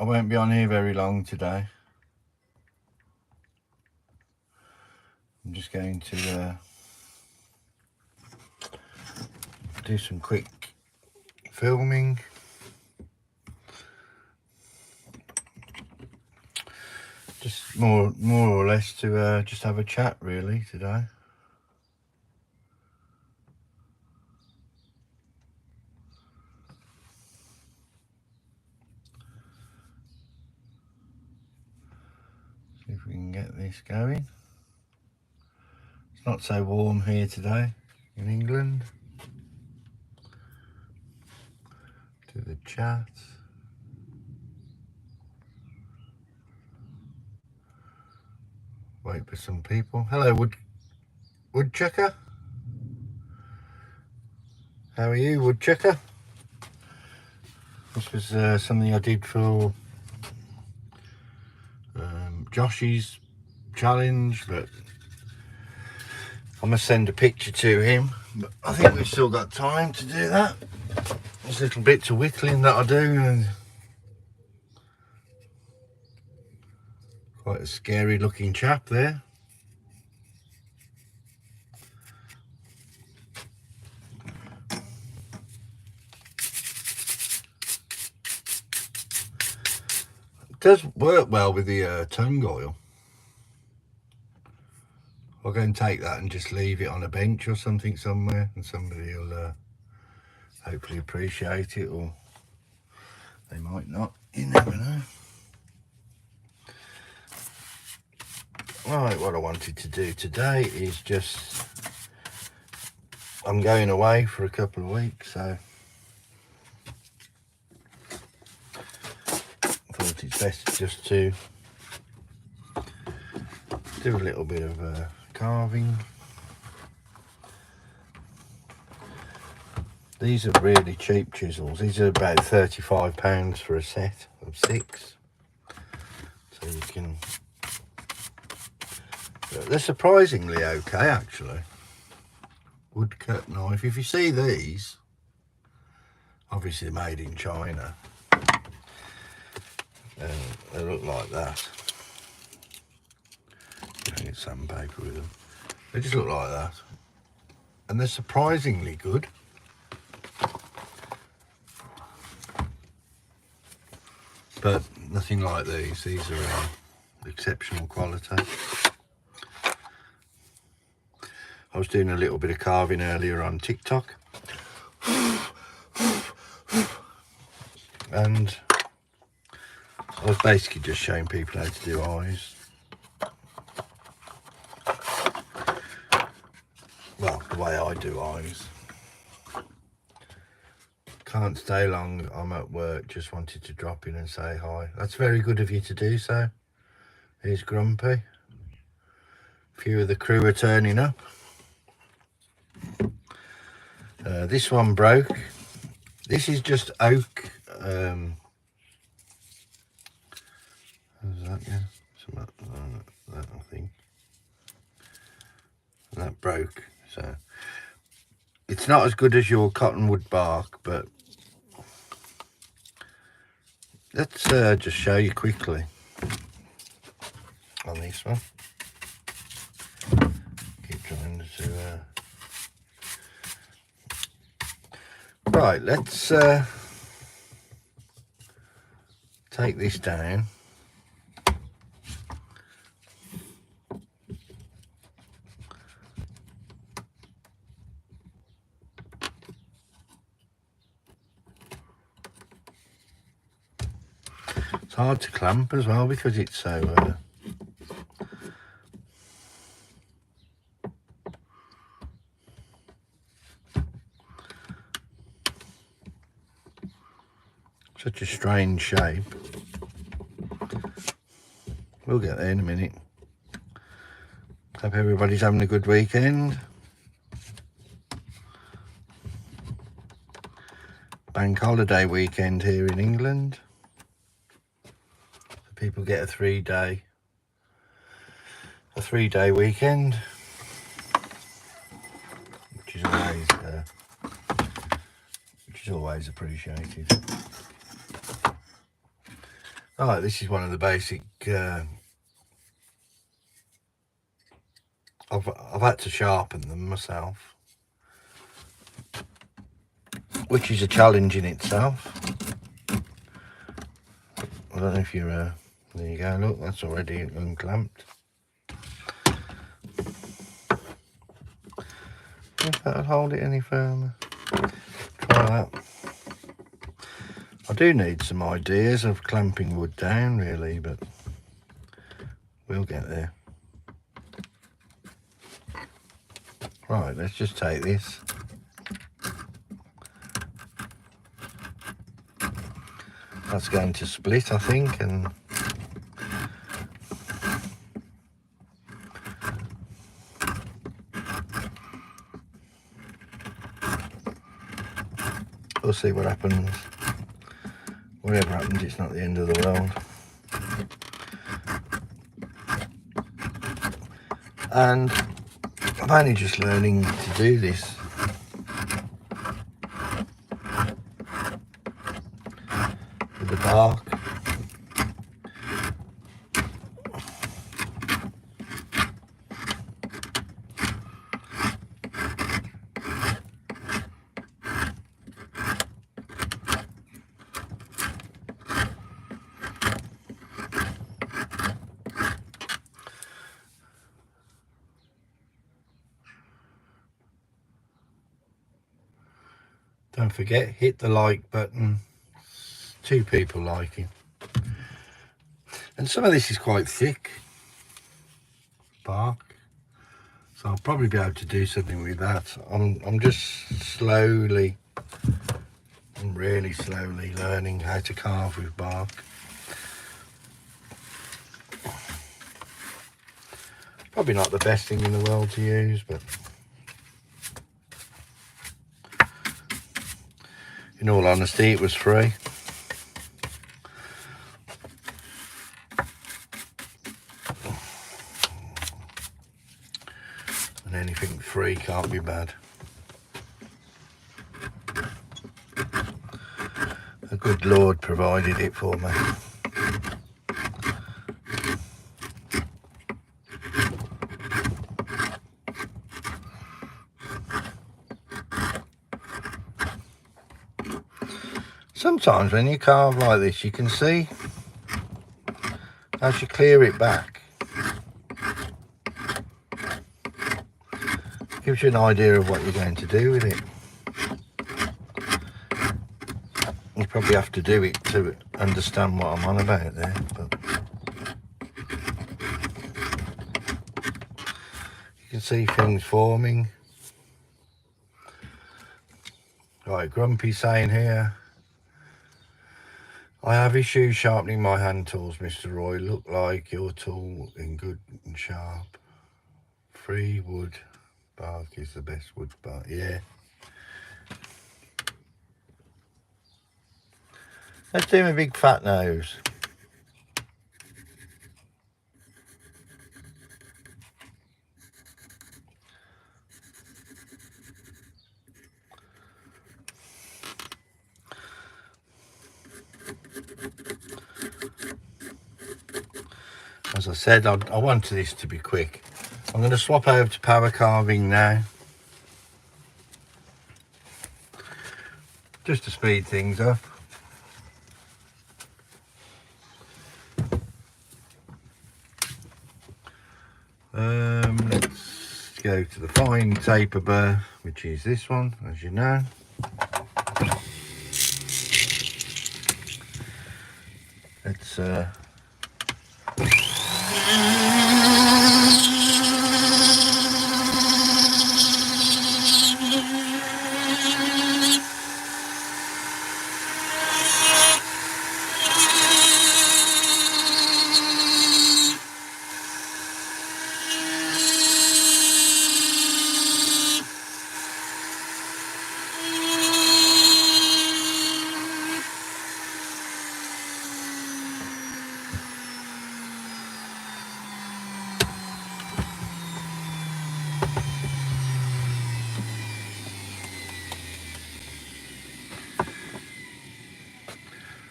I won't be on here very long today. I'm just going to do some quick filming. Just more or less to just have a chat really today. See if we can get this going. It's not so warm here today in England. Do the chat. Wait for some people. Hello, woodchucker. How are you, woodchucker? This was something I did for Josh's challenge, but I must send a picture to him. But I think we've still got time to do that. There's little bits of whittling that I do, and quite a scary looking chap there. It does work well with the tung oil. I'll go and take that and just leave it on a bench or something somewhere, and somebody will hopefully appreciate it, or they might not. You never know. Right, what I wanted to do today is just, I'm going away for a couple of weeks, so I thought it's best just to do a little bit of carving. These are really cheap chisels. These are about £35 for a set of 6. So you can, they're surprisingly okay actually. Woodcut knife. If you see these, obviously made in China, they look like that. You don't get sandpaper with them. They just look like that, and they're surprisingly good. But nothing like these. These are exceptional quality. I was doing a little bit of carving earlier on TikTok, and I was basically just showing people how to do eyes. Well, the way I do eyes. Can't stay long, I'm at work, just wanted to drop in and say hi. That's very good of you to do so. Here's Grumpy. A few of the crew are turning up. This one broke. This is just oak. How's that, yeah? Something like that, I think. And that broke, so it's not as good as your cottonwood bark, but let's just show you quickly on this one. Keep trying to right, let's take this down. It's hard to clamp as well because it's so such a strange shape. We'll get there in a minute. Hope everybody's having a good weekend. Bank holiday weekend here in England. So people get a three-day weekend, which is always appreciated. Alright, this is one of the basic, I've had to sharpen them myself, which is a challenge in itself. I don't know if you're, there you go, look, that's already unclamped. If that'll hold it any firmer. Try that. I do need some ideas of clamping wood down really, but we'll get there. Right, let's just take this. That's going to split, I think, and we'll see what happens. Whatever happens, it's not the end of the world. And I'm only just learning to do this. With the bark. Don't forget, hit the like button. 2 people liking. And some of this is quite thick bark, so I'll probably be able to do something with that. I'm just slowly, I'm really slowly learning how to carve with bark. Probably not the best thing in the world to use, but in all honesty, it was free. And anything free can't be bad. The good Lord provided it for me. Sometimes when you carve like this, you can see as you clear it back, gives you an idea of what you're going to do with it. You probably have to do it to understand what I'm on about there, but you can see things forming. Right, Grumpy saying here, I have issues sharpening my hand tools, Mr. Roy. Look like your tool in good and sharp. Free wood bark is the best wood bark. Yeah. Let's do my big fat nose. As I said, I wanted this to be quick. I'm going to swap over to power carving now, just to speed things up. Let's go to the fine taper burr, which is this one, as you know. Let's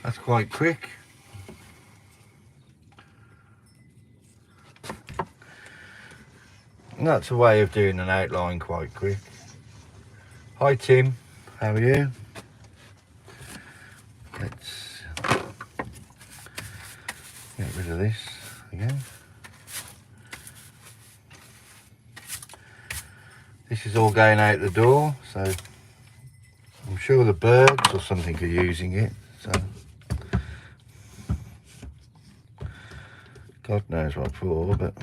that's quite quick. And that's a way of doing an outline quite quick. Hi Tim, how are you? Let's get rid of this again. This is all going out the door, so I'm sure the birds or something are using it, so God knows what for, but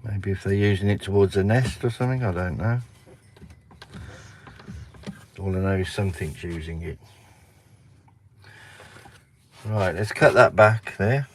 maybe if they're using it towards a nest or something, I don't know. All I know is something's using it. Right, let's cut that back there.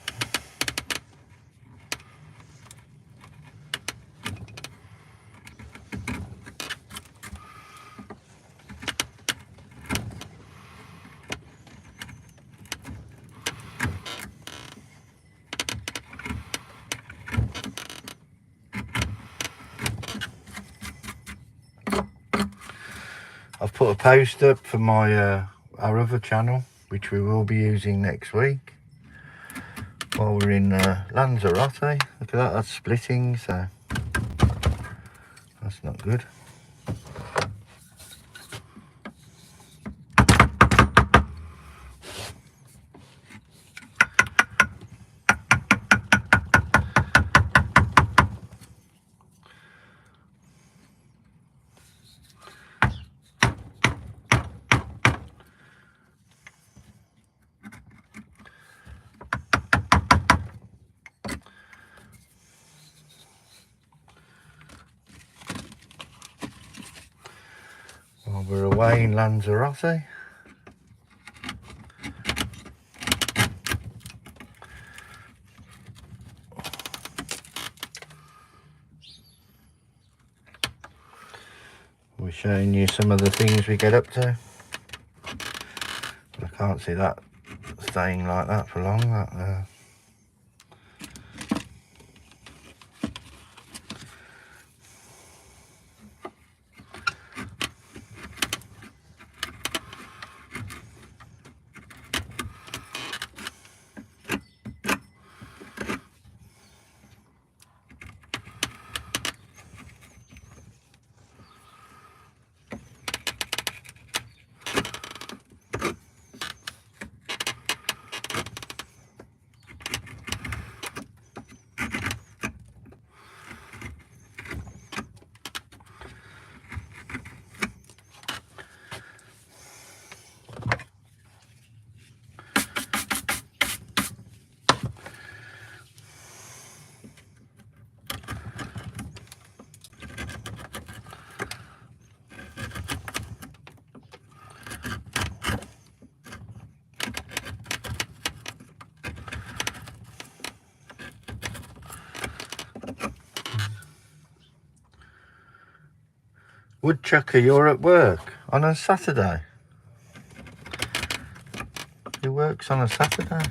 I've put a post up for my our other channel, which we will be using next week while we're in Lanzarote. Look at that, that's splitting, so that's not good. While we're away in Lanzarote. We're showing you some of the things we get up to. But I can't see that staying like that for long. That, Woodchucker, you're at work on a Saturday. He works on a Saturday.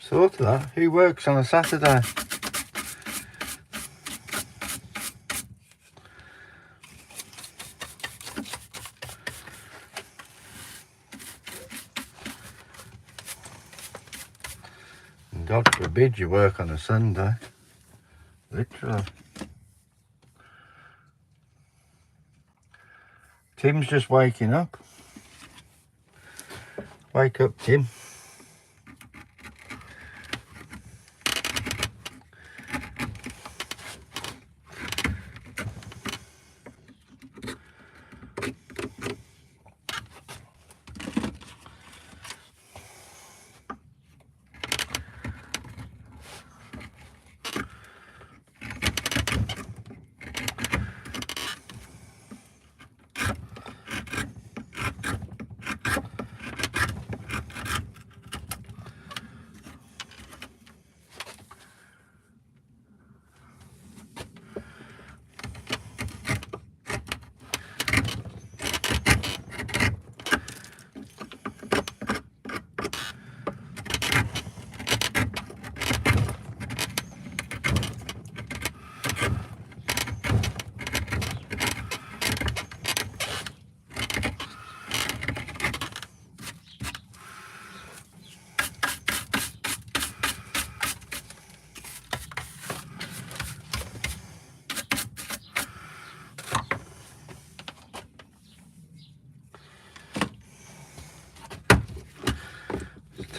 Thought of that. Who works on a Saturday? And God forbid you work on a Sunday. Literally. Tim's just waking up. Wake up, Tim.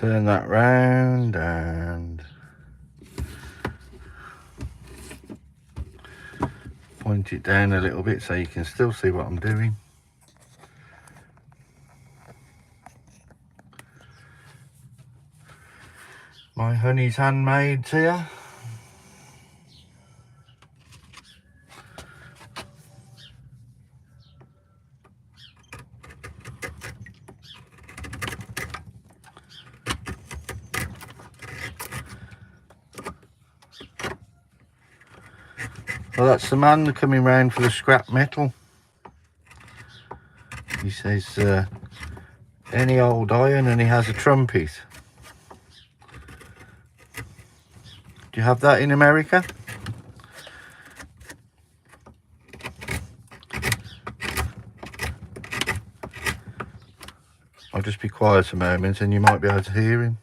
turn that round and point it down a little bit so you can still see what I'm doing. My honey's handmade here. Well, that's the man coming round for the scrap metal. He says any old iron, and he has a trumpet. Do you have that in America? I'll just be quiet a moment and you might be able to hear him.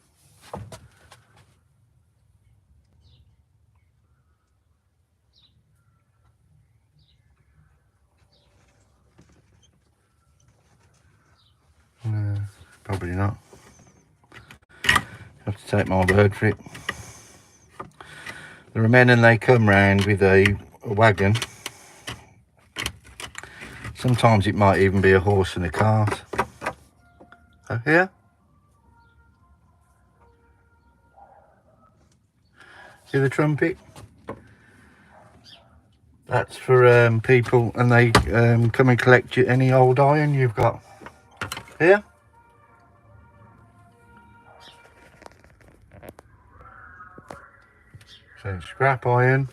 No, probably not. Have to take my word for it. There are men and they come round with a wagon. Sometimes it might even be a horse and a cart. Oh, here? See the trumpet? That's for people, and they come and collect you any old iron you've got. Here? So scrap iron.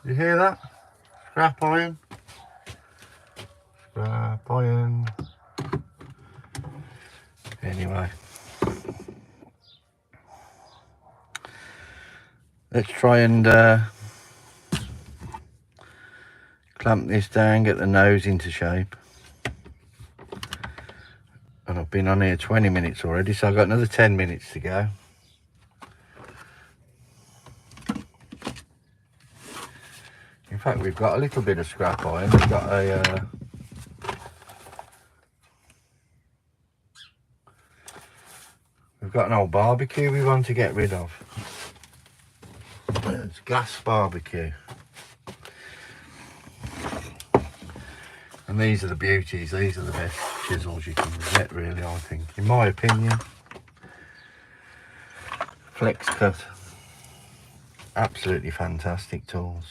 You hear that? Scrap iron. Scrap iron. Anyway. Let's try and clamp this down, get the nose into shape. And I've been on here 20 minutes already, so I've got another 10 minutes to go. In fact, we've got a little bit of scrap iron. We've got an old barbecue we want to get rid of. It's gas barbecue. And these are the beauties. These are the best chisels you can get, really, I think, in my opinion. Flex cut. Absolutely fantastic tools.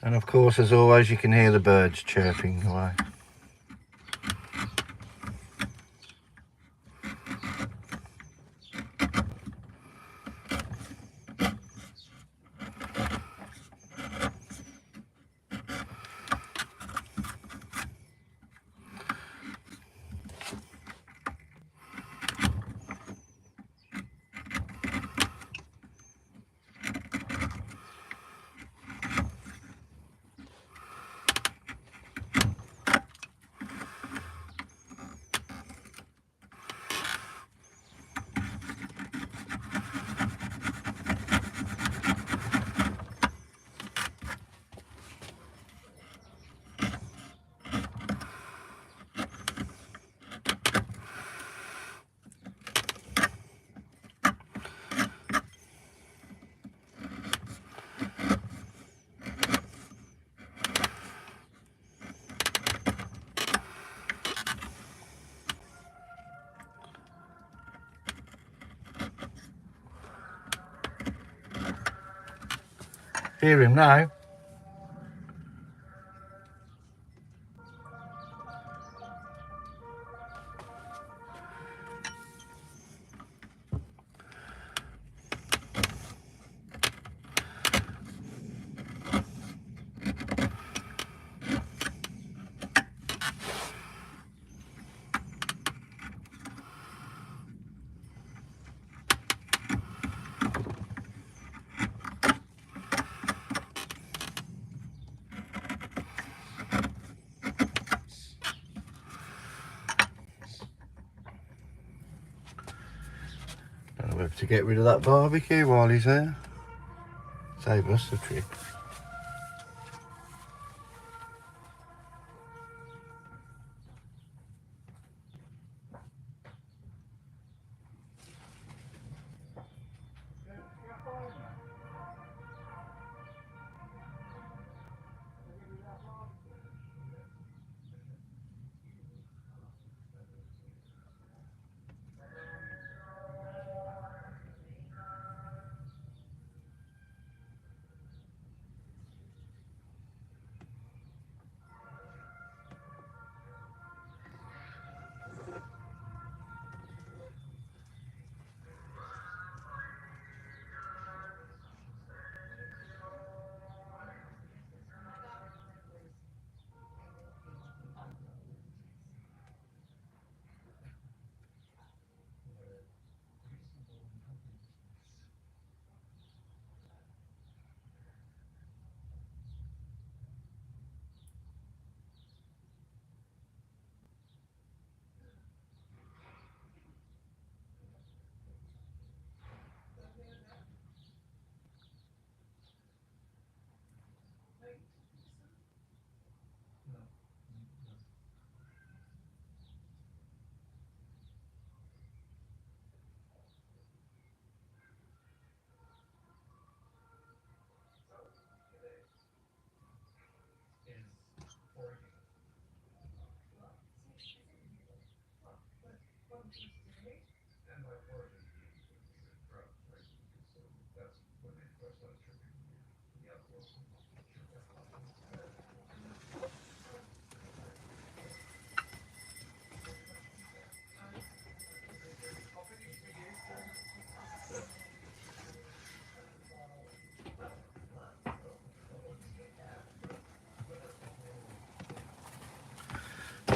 And of course, as always, you can hear the birds chirping away. Hear him now. Don't know whether to get rid of that barbecue while he's there. Save us a trip.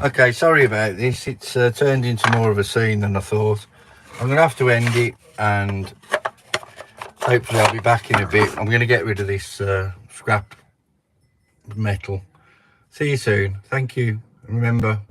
Okay, sorry about this. It's turned into more of a scene than I thought. I'm going to have to end it, and hopefully I'll be back in a bit. I'm going to get rid of this scrap metal. See you soon. Thank you. Remember, whatever.